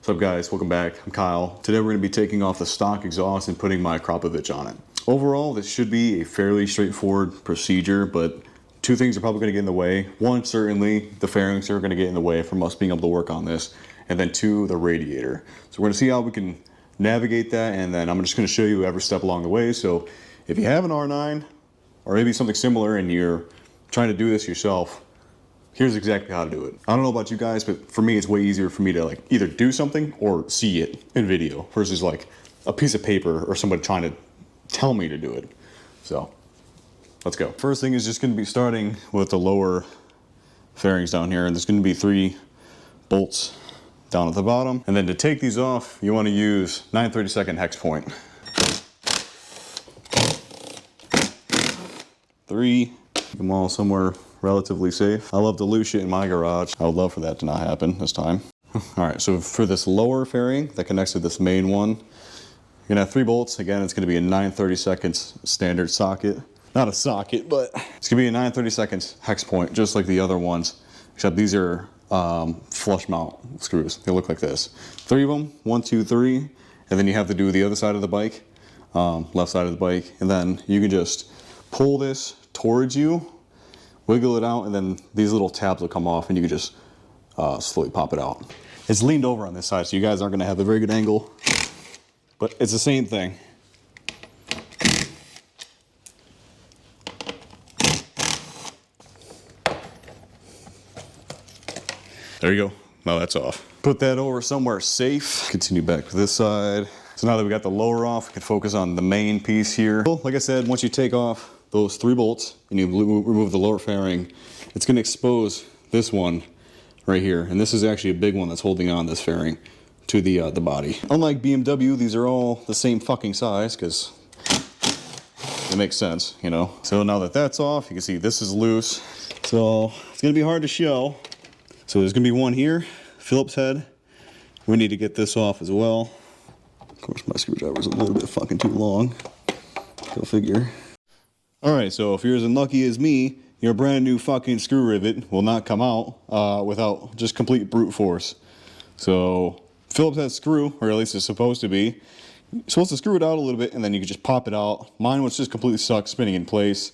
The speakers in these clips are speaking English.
What's up guys, welcome back. I'm Kyle. Today we're going to be taking off the stock exhaust and putting my Akrapovic on it. Overall, this should be a fairly straightforward procedure, but two things are probably going to get in the way. One, certainly the fairings are going to get in the way from us being able to work on this. And then two, the radiator. So we're going to see how we can navigate that, and then I'm just going to show you every step along the way. So if you have an R9 or maybe something similar and you're trying to do this yourself, here's exactly how to do it. I don't know about you guys, but for me, it's way easier for me to like either do something or see it in video versus like a piece of paper or somebody trying to tell me to do it. So let's go. First thing is just going to be starting with the lower fairings down here, and there's going to be 3 bolts down at the bottom. And then to take these off, you want to use 9/32 hex point. 3, keep them all somewhere relatively safe. I love to loose shit in my garage. I would love for that to not happen this time. Alright, so for this lower fairing that connects to this main one, you're gonna have 3 bolts. Again, it's gonna be a 9/32 standard socket. Not a socket, but it's gonna be a 9/32 hex point, just like the other ones, except these are flush mount screws. They look like this. 3 of them, 1, 2, 3, and then you have to do the other side of the bike, left side of the bike, and then you can just pull this towards you, wiggle it out, and then these little tabs will come off and you can just slowly pop it out. It's leaned over on this side, so you guys aren't going to have a very good angle, but it's the same thing. There you go. Now that's off. Put that over somewhere safe. Continue back to this side. So now that we got the lower off, we can focus on the main piece here. Well, like I said, once you take off those 3 bolts and you remove the lower fairing, it's going to expose this one right here, and this is actually a big one that's holding on this fairing to the body. Unlike BMW, these are all the same fucking size because it makes sense, you know. So now that that's off, you can see this is loose, so it's going to be hard to show. So there's going to be one here, Phillips head. We need to get this off as well. Of course, my screwdriver's a little bit fucking too long. Go figure. Alright, so if you're as unlucky as me, your brand new fucking screw rivet will not come out without just complete brute force. So, Phillips head screw, or at least it's supposed to be. You're supposed to screw it out a little bit and then you can just pop it out. Mine was just completely stuck, spinning in place.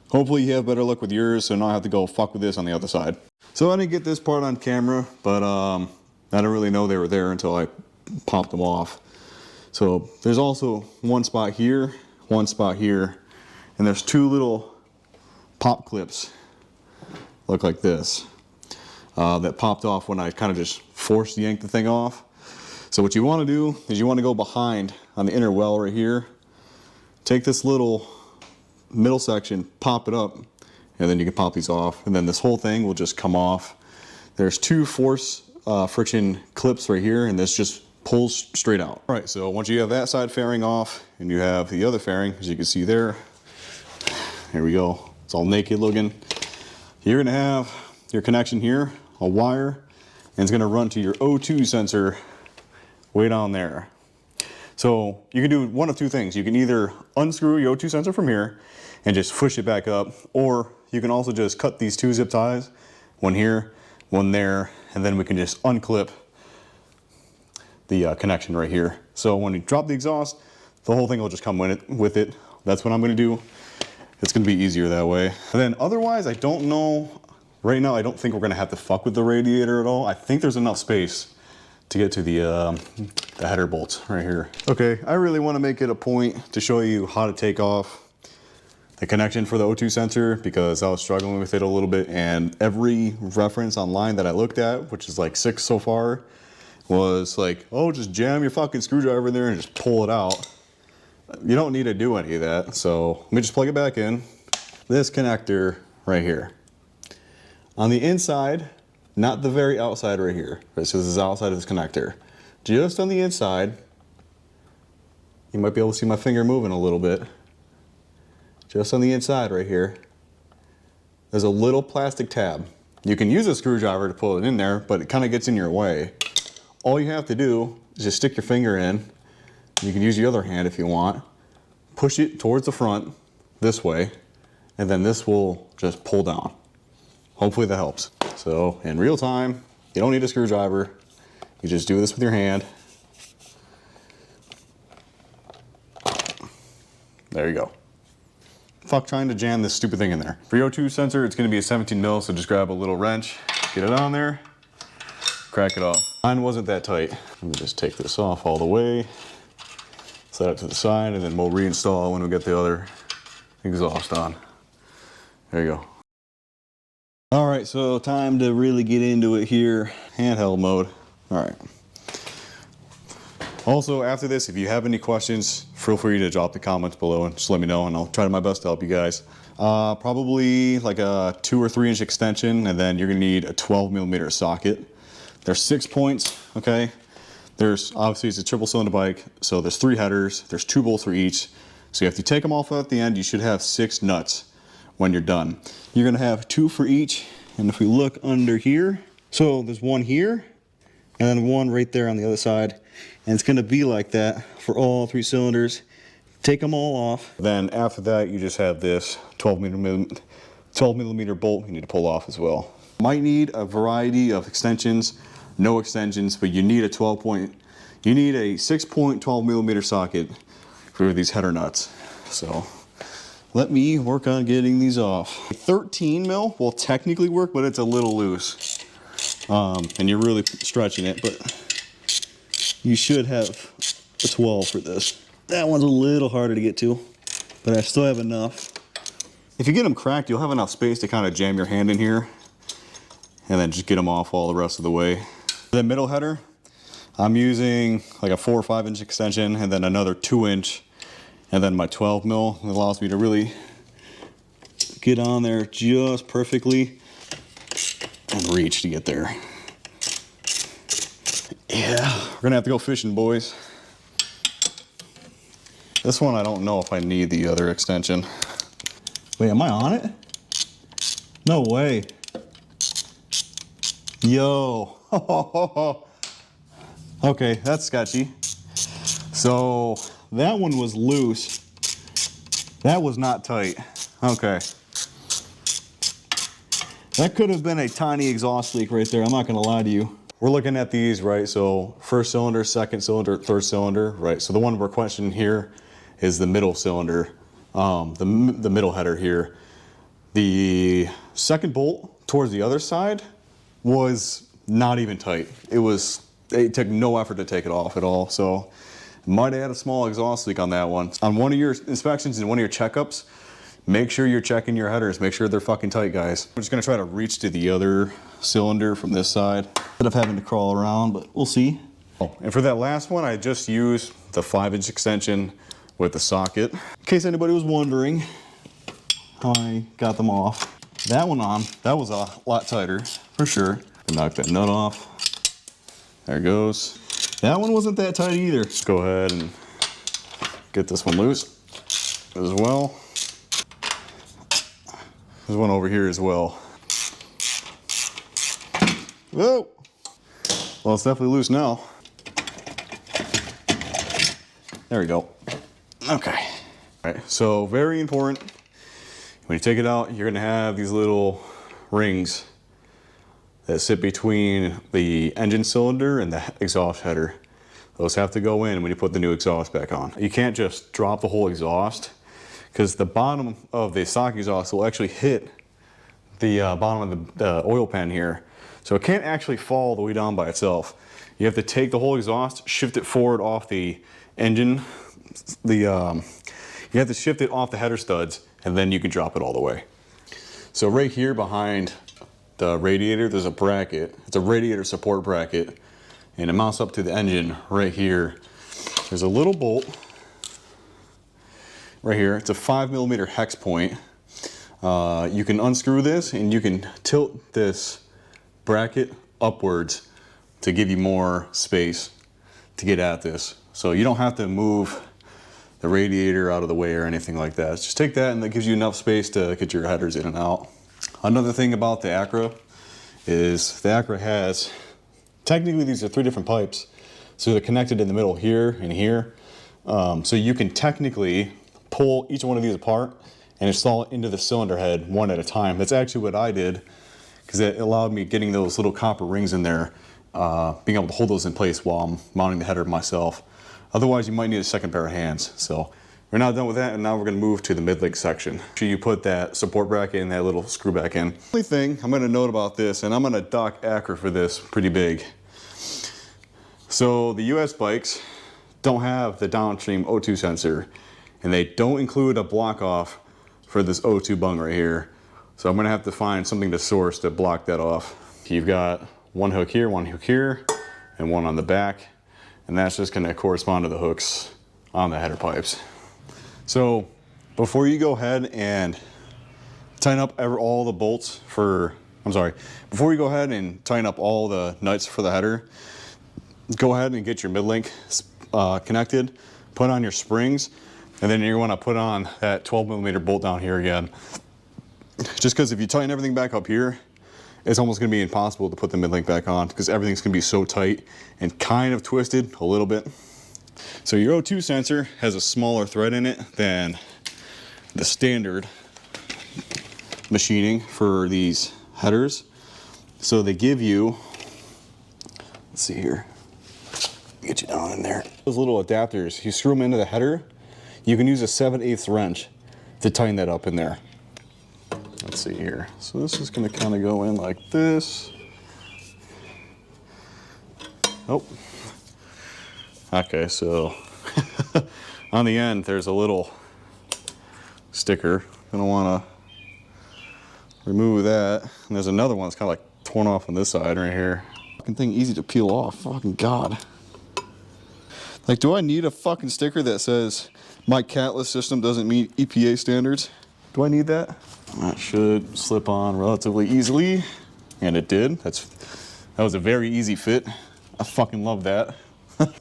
Hopefully you have better luck with yours, so now I have to go fuck with this on the other side. So I didn't get this part on camera, but I didn't really know they were there until I popped them off. So there's also one spot here, and there's 2 little pop clips, look like this, that popped off when I kind of just force yanked the thing off. So what you want to do is you want to go behind on the inner well right here, take this little middle section, pop it up, and then you can pop these off, and then this whole thing will just come off. There's 2 force friction clips right here, and this just pulls straight out. All right, so once you have that side fairing off and you have the other fairing, as you can see there, here we go, it's all naked looking. You're gonna have your connection here, a wire, and it's gonna run to your O2 sensor way down there. So you can do one of 2 things. You can either unscrew your O2 sensor from here and just push it back up, or you can also just cut these 2 zip ties, one here, one there, and then we can just unclip the connection right here. So when you drop the exhaust, the whole thing will just come with it. That's what I'm gonna do. It's gonna be easier that way. And then otherwise, I don't know. Right now, I don't think we're gonna have to fuck with the radiator at all. I think there's enough space to get to the header bolts right here. Okay, I really wanna make it a point to show you how to take off the connection for the O2 sensor because I was struggling with it a little bit, and every reference online that I looked at, which is like 6 so far, was like, oh, just jam your fucking screwdriver in there and just pull it out. You don't need to do any of that, so let me just plug it back in. This connector right here. On the inside, not the very outside right here. This is outside of this connector. Just on the inside, you might be able to see my finger moving a little bit. Just on the inside right here, there's a little plastic tab. You can use a screwdriver to pull it in there, but it kind of gets in your way. All you have to do is just stick your finger in. You can use your other hand if you want. Push it towards the front this way, and then this will just pull down. Hopefully that helps. So in real time, you don't need a screwdriver. You just do this with your hand. There you go. Fuck trying to jam this stupid thing in there. For your O2 sensor, it's gonna be a 17 mil, so just grab a little wrench, get it on there, crack it off. Mine wasn't that tight. Let me just take this off all the way, set it to the side, and then we'll reinstall when we get the other exhaust on. There you go. All right, so time to really get into it here. Handheld mode. All right. Also, after this, if you have any questions, feel free to drop the comments below and just let me know, and I'll try my best to help you guys. Probably like a 2 or 3 inch extension, and then you're gonna need a 12 millimeter socket. There's 6 points, okay? There's, obviously it's a triple cylinder bike, so there's 3 headers, there's 2 bolts for each. So if you take them off at the end, you should have 6 nuts when you're done. You're gonna have 2 for each, and if we look under here, so there's 1 here, and then 1 right there on the other side. And it's gonna be like that for all 3 cylinders. Take them all off. Then after that, you just have this 12 millimeter bolt you need to pull off as well. Might need a variety of extensions, no extensions, but you need a 6-point 12 millimeter socket for these header nuts. So let me work on getting these off. 13 mil will technically work, but it's a little loose. And you're really stretching it, but you should have a 12 for this. That one's a little harder to get to, but I still have enough. If you get them cracked, you'll have enough space to kind of jam your hand in here and then just get them off all the rest of the way. The middle header, I'm using like a 4 or 5 inch extension and then another 2 inch, and then my 12 mil. It allows me to really get on there just perfectly and reach to get there. Yeah, we're gonna have to go fishing, boys. This one, I don't know if I need the other extension. Wait, am I on it? No way. Yo. Okay, that's sketchy. So that one was loose. That was not tight. Okay. That could have been a tiny exhaust leak right there. I'm not gonna lie to you. We're looking at these, right? So first cylinder, second cylinder, third cylinder, right? So the one we're questioning here is the middle cylinder, the middle header here. The second bolt towards the other side was not even tight. It took no effort to take it off at all. So might have had a small exhaust leak on that one. On one of your inspections and one of your checkups, make sure you're checking your headers. Make sure they're fucking tight, guys. I'm just gonna try to reach to the other cylinder from this side instead of having to crawl around, but we'll see. Oh, and for that last one, I just used the 5 inch extension with the socket. In case anybody was wondering how I got them off. That one on, that was a lot tighter, for sure. Knock that nut off. There it goes. That one wasn't that tight either. Let's go ahead and get this one loose as well. There's one over here as well. Whoa! Well, it's definitely loose now. There we go. Okay. All right, so very important. When you take it out, you're gonna have these little rings that sit between the engine cylinder and the exhaust header. Those have to go in when you put the new exhaust back on. You can't just drop the whole exhaust, because the bottom of the stock exhaust will actually hit the bottom of the oil pan here. So it can't actually fall all the way down by itself. You have to take the whole exhaust, shift it forward off the engine. You have to shift it off the header studs, and then you can drop it all the way. So right here behind the radiator, there's a bracket. It's a radiator support bracket, and it mounts up to the engine right here. There's a little bolt right here. It's a 5 millimeter hex point. You can unscrew this and you can tilt this bracket upwards to give you more space to get at this. So you don't have to move the radiator out of the way or anything like that. Just take that and that gives you enough space to get your headers in and out. Another thing about the Akra is the Akra has, technically these are 3 different pipes. So they're connected in the middle here and here. So you can technically pull each one of these apart and install it into the cylinder head one at a time. That's actually what I did, because it allowed me getting those little copper rings in there being able to hold those in place while I'm mounting the header myself. Otherwise, you might need a second pair of hands. So we're now done with that, and now we're going to move to the mid-link section. Make sure you put that support bracket and that little screw back in. The only thing I'm going to note about this, and I'm going to dock Acra for this pretty big. So the US bikes don't have the downstream O2 sensor, and they don't include a block off for this O2 bung right here. So I'm going to have to find something to source to block that off. You've got one hook here, and one on the back, and that's just going to correspond to the hooks on the header pipes. So before you go ahead and tighten up all the bolts for, before you go ahead and tighten up all the nuts for the header, go ahead and get your mid-link connected, put on your springs, and then you want to put on that 12mm bolt down here again. Just because if you tighten everything back up here, it's almost going to be impossible to put the mid-link back on because everything's going to be so tight and kind of twisted a little bit. So your O2 sensor has a smaller thread in it than the standard machining for these headers. So they give you, let's see here, get you down in there. Those little adapters, you screw them into the header, you can use a 7/8 wrench to tighten that up in there. Let's see here. So this is going to kind of go in like this. Oh. Okay, so on the end there's a little sticker. Gonna want to remove that. And there's another one that's kind of like torn off on this side right here. Fucking thing easy to peel off. Fucking God. Like, do I need a fucking sticker that says my catless system doesn't meet EPA standards? Do I need that? That should slip on relatively easily, and it did. That was a very easy fit. I fucking love that.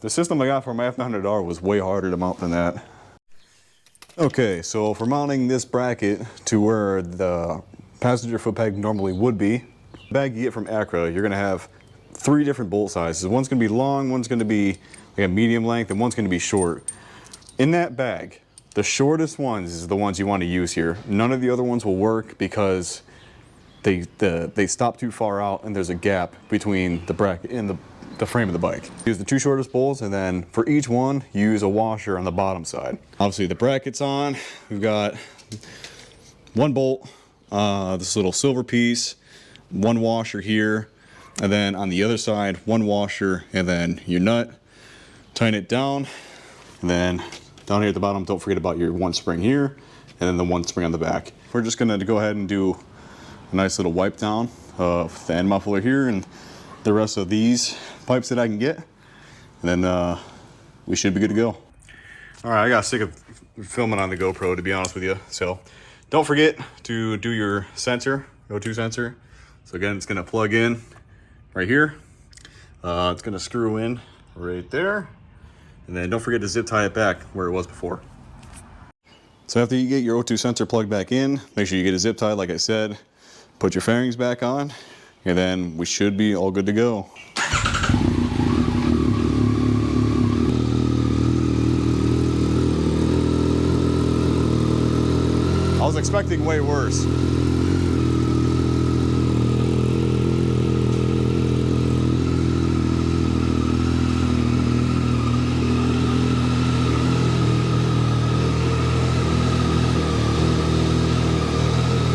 The system I got for my F900R was way harder to mount than that. Okay, so for mounting this bracket to where the passenger foot peg normally would be, the bag you get from Acra, you're gonna have 3 different bolt sizes. One's gonna be long, one's gonna be like a medium length, and one's gonna be short. In that bag, the shortest ones is the ones you want to use here. None of the other ones will work because they stop too far out and there's a gap between the bracket and the frame of the bike. Use the 2 shortest bolts, and then for each one, use a washer on the bottom side. Obviously the bracket's on. We've got 1 bolt, this little silver piece, 1 washer here, and then on the other side, 1 washer, and then your nut. Tighten it down, and then down here at the bottom, don't forget about your 1 spring here, and then the 1 spring on the back. We're just gonna go ahead and do a nice little wipe down of the end muffler here and the rest of these pipes that I can get, and then we should be good to go. All right, I got sick of filming on the GoPro, to be honest with you. So don't forget to do your sensor, O2 sensor. So again, it's gonna plug in right here. It's gonna screw in right there. And then don't forget to zip tie it back where it was before. So after you get your O2 sensor plugged back in, make sure you get a zip tie like I said, put your fairings back on, and then we should be all good to go. I was expecting way worse.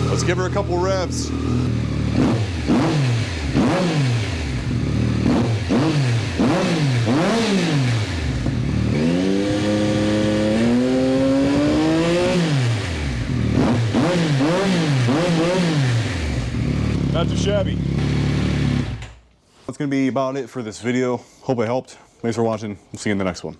Let's give her a couple revs. Not too shabby. That's gonna be about it for this video. Hope it helped. Thanks for watching. We'll see you in the next one.